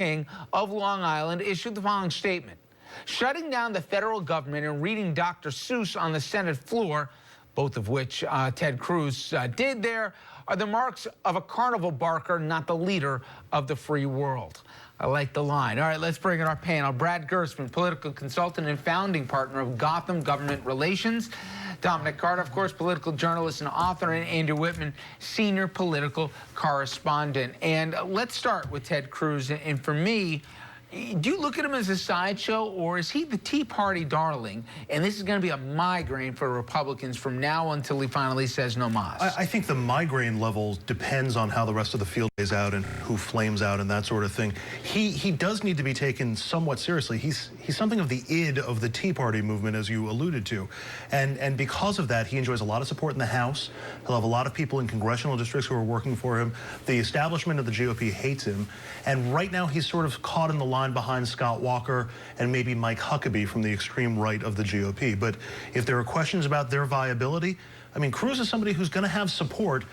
King of Long Island issued the following statement. Shutting down the federal government and reading Dr. Seuss on the Senate floor, both of which Ted Cruz did there, are the marks of a carnival barker, not the leader of the free world. I like the line. All right, let's bring in our panel. Brad Gerstman, political consultant and founding partner of Gotham Government Relations. Dominic Carter, of course, political journalist and author, and Andrew Whitman, senior political correspondent. And let's start with Ted Cruz. And for me, do you look at him as a sideshow, or is he the Tea Party darling? And this is going to be a migraine for Republicans from now until he finally says no mas. I think the migraine level depends on how the rest of the field plays out and who flames out and that sort of thing. He does need to be taken somewhat seriously. He's something of the id of the Tea Party movement, as you alluded to. And because of that, he enjoys a lot of support in the House. He'll have a lot of people in congressional districts who are working for him. The establishment of the GOP hates him. And right now, he's sort of caught in the line behind Scott Walker and maybe Mike Huckabee from the extreme right of the GOP. But if there are questions about their viability, I mean, Cruz is somebody who's going to have support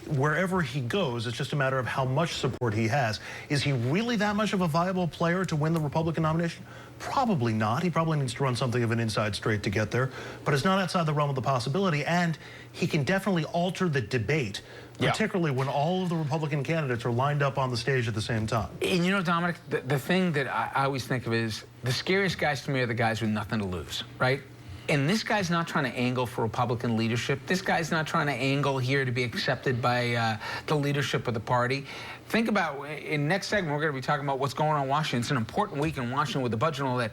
wherever he goes. It's just a matter of how much support he has. Is he really that much of a viable player to win the Republican nomination? Probably not. He probably needs to run something of an inside straight to get there, but it's not outside the realm of the possibility, and he can definitely alter the debate, particularly when all of the Republican candidates are lined up on the stage at the same time. And you know, Dominic, the thing that I always think of is the scariest guys to me are the guys with nothing to lose, right? And this guy's not trying to angle for Republican leadership. This guy's not trying to angle here to be accepted by the leadership of the party. Think about, in next segment, we're going to be talking about what's going on in Washington. It's an important week in Washington with the budget and all that.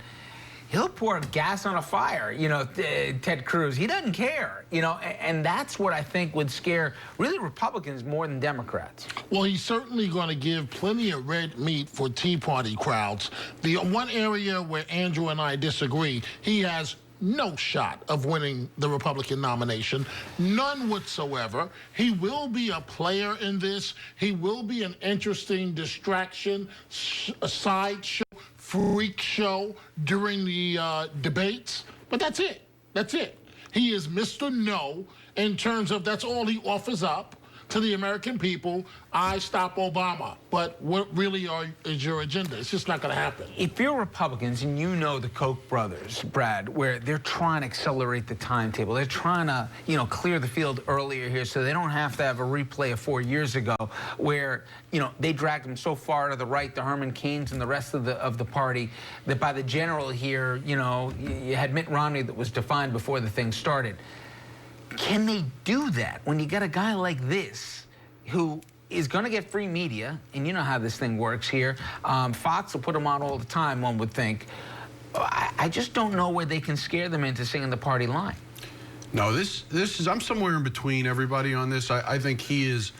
He'll pour gas on a fire, you know, Ted Cruz. He doesn't care, you know, and that's what I think would scare really Republicans more than Democrats. Well, he's certainly going to give plenty of red meat for Tea Party crowds. The one area where Andrew and I disagree, he has no shot of winning the Republican nomination, none whatsoever. He will be a player in this. He will be an interesting distraction, a sideshow, freak show during the debates, but that's it. That's it. He is Mr. No in terms of that's all he offers up to the American people. I stop Obama. But what really is your agenda? It's just not going to happen. If you're Republicans and you know the Koch brothers, Brad, where they're trying to accelerate the timetable, they're trying to, you know, clear the field earlier here so they don't have to have a replay of 4 years ago where, you know, they dragged them so far to the right, the Herman Cains and the rest of the party, that by the general here, you know, you had Mitt Romney that was defined before the thing started. Can they do that when you got a guy like this who is going to get free media, and you know how this thing works here. Fox will put him on all the time, one would think. I just don't know where they can scare them into singing the party line. No, this is, I'm somewhere in between everybody on this. I think he's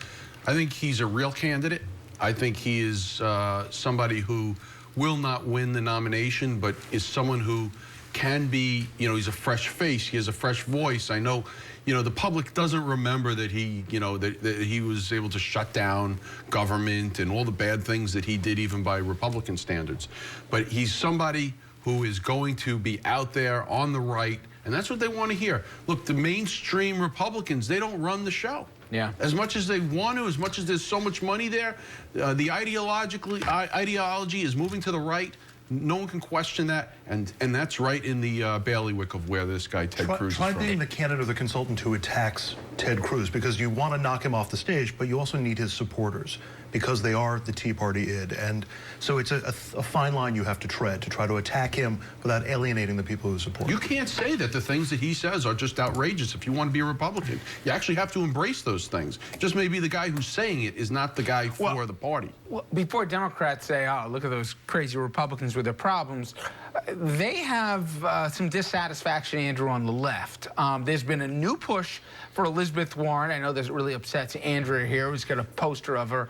a real candidate. I think he is somebody who will not win the nomination, but is someone who can be, you know, he's a fresh face. He has a fresh voice. I know, you know, the public doesn't remember that he, you know, that he was able to shut down government and all the bad things that he did, even by Republican standards. But he's somebody who is going to be out there on the right, and that's what they want to hear. Look, the mainstream Republicans, they don't run the show. Yeah. As much as they want to, as much as there's so much money there, the ideology is moving to the right. No one can question that, and that's right in the bailiwick of where this guy Ted Cruz is from. Try being the candidate or the consultant who attacks Ted Cruz, because you want to knock him off the stage, but you also need his supporters, because they are the Tea Party id. And so it's a fine line you have to tread to try to attack him without alienating the people who support him. You can't say that the things that he says are just outrageous if you want to be a Republican. You actually have to embrace those things. Just maybe the guy who's saying it is not the guy for the party. Well, before Democrats say, oh, look at those crazy Republicans with their problems, they have some dissatisfaction, Andrew, on the left. There's been a new push for Elizabeth Warren. I know this really upsets Andrew here, who's got a poster of her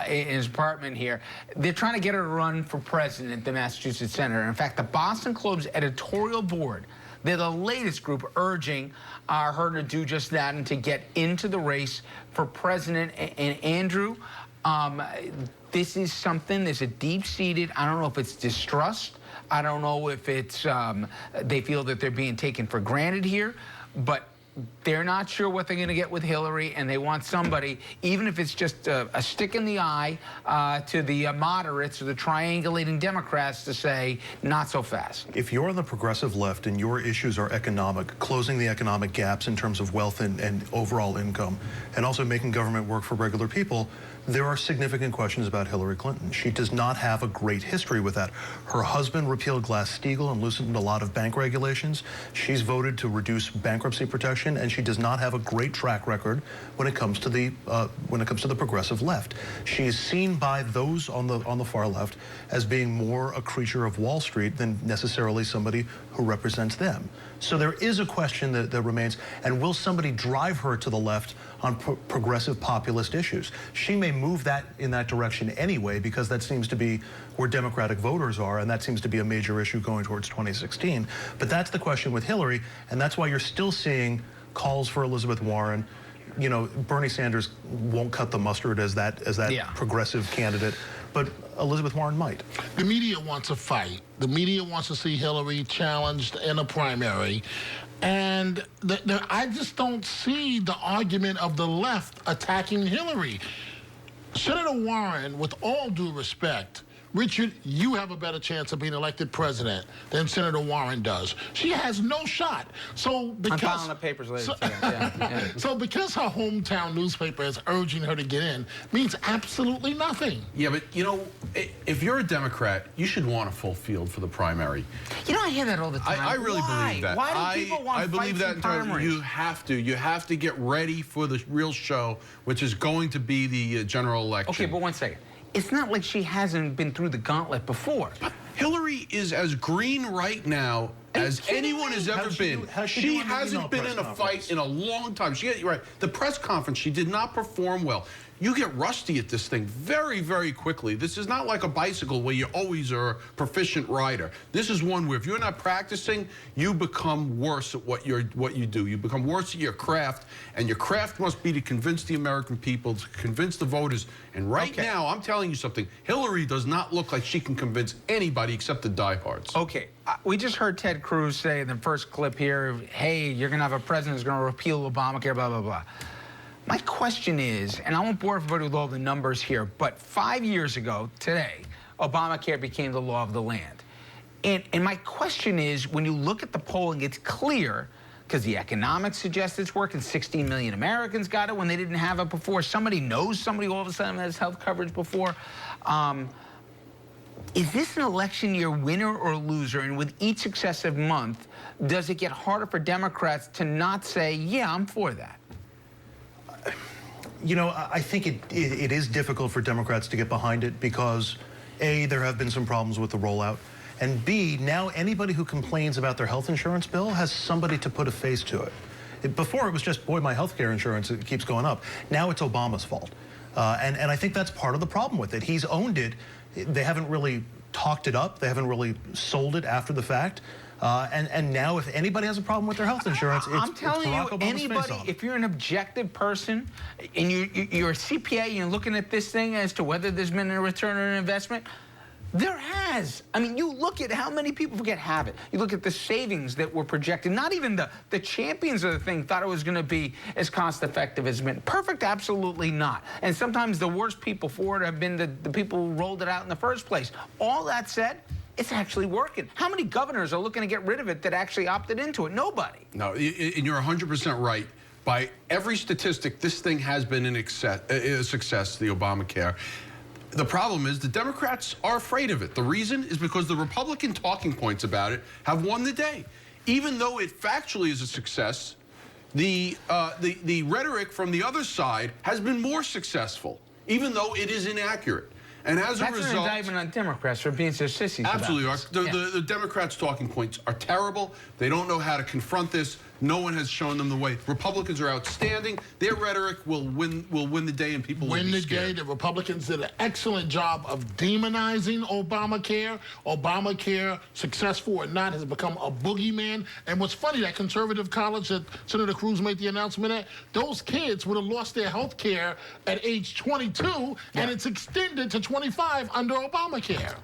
in his apartment here. They're trying to get her to run for president, the Massachusetts senator. In fact, the Boston Globe's editorial board, they're the latest group urging her to do just that and to get into the race for president. And Andrew, this is something, there's a deep-seated, I don't know if it's distrust, I don't know if it's they feel that they're being taken for granted here, but they're not sure what they're going to get with Hillary, and they want somebody, even if it's just a stick in the eye to the moderates or the triangulating Democrats, to say, not so fast. If you're on the progressive left and your issues are economic, closing the economic gaps in terms of wealth and overall income, and also making government work for regular people, there are significant questions about Hillary Clinton. She does not have a great history with that. Her husband repealed Glass-Steagall and loosened a lot of bank regulations. She's voted to reduce bankruptcy protection, and she does not have a great track record when it comes to the progressive left. She is seen by those on the far left as being more a creature of Wall Street than necessarily somebody who represents them. So there is a question that remains, and will somebody drive her to the left on progressive populist issues? She may move that in that direction anyway, because that seems to be where Democratic voters are, and that seems to be a major issue going towards 2016. But that's the question with Hillary, and that's why you're still seeing calls for Elizabeth Warren. You know, Bernie Sanders won't cut the mustard as that progressive candidate, but Elizabeth Warren might. The media wants a fight. The media wants to see Hillary challenged in a primary. And I just don't see the argument of the left attacking Hillary. Senator Warren, with all due respect, Richard, you have a better chance of being elected president than Senator Warren does. She has no shot. So because I'm filing the papers later today. So because her hometown newspaper is urging her to get in means absolutely nothing. Yeah, but you know, if you're a Democrat, you should want a full field for the primary. You know, I hear that all the time. I really believe that. Why do people want I believe that entirely? You have to. You have to get ready for the real show, which is going to be the general election. Okay, but one second. It's not like she hasn't been through the gauntlet before. But Hillary is as green right now as anyone has ever been. She hasn't been in a fight in a long time. Right. The press conference, she did not perform well. You get rusty at this thing very, very quickly. This is not like a bicycle where you always are a proficient rider. This is one where if you're not practicing, you become worse at what you do. You become worse at your craft, and your craft must be to convince the American people, to convince the voters. And right now, I'm telling you something, Hillary does not look like she can convince anybody except the diehards. Okay, we just heard Ted Cruz say in the first clip here, hey, you're going to have a president who's going to repeal Obamacare, blah, blah, blah. My question is, and I won't bore everybody with all the numbers here, but 5 years ago today, Obamacare became the law of the land. And my question is, when you look at the polling, it's clear, because the economics suggest it's working. 16 million Americans got it when they didn't have it before. Somebody knows somebody all of a sudden has health coverage before. Is this an election year winner or loser? And with each successive month, does it get harder for Democrats to not say, yeah, I'm for that? You know, I think it is difficult for Democrats to get behind it because, A, there have been some problems with the rollout, and B, now anybody who complains about their health insurance bill has somebody to put a face to it. Before, it was just, boy, my health care insurance, it keeps going up. Now it's Obama's fault. And I think that's part of the problem with it. He's owned it. They haven't really talked it up. They haven't really sold it after the fact. And now if anybody has a problem with their health insurance, I'm telling you, anybody, if you're an objective person and you're a CPA and you're looking at this thing as to whether there's been a return on investment, there has. I mean, you look at how many people have it. You look at the savings that were projected. Not even the champions of the thing thought it was going to be as cost effective as it's been. Perfect? Absolutely not. And sometimes the worst people for it have been the people who rolled it out in the first place. All that said, it's actually working. How many governors are looking to get rid of it that actually opted into it? Nobody. No, and you're 100% right. By every statistic, this thing has been a success, the Obamacare. The problem is the Democrats are afraid of it. The reason is because the Republican talking points about it have won the day. Even though it factually is a success, the rhetoric from the other side has been more successful, even though it is inaccurate. And as a result, that's an indictment on Democrats for being so sissies. Absolutely. The Democrats' talking points are terrible. They don't know how to confront this. No one has shown them the way. Republicans are outstanding. Their rhetoric will win the day, and people will be scared. Win the day. The Republicans did an excellent job of demonizing Obamacare. Obamacare, successful or not, has become a boogeyman. And what's funny, that conservative college that Senator Cruz made the announcement at, those kids would have lost their health care at age 22, and it's extended to 25 under Obamacare.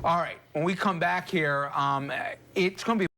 All right, when we come back here, it's going to be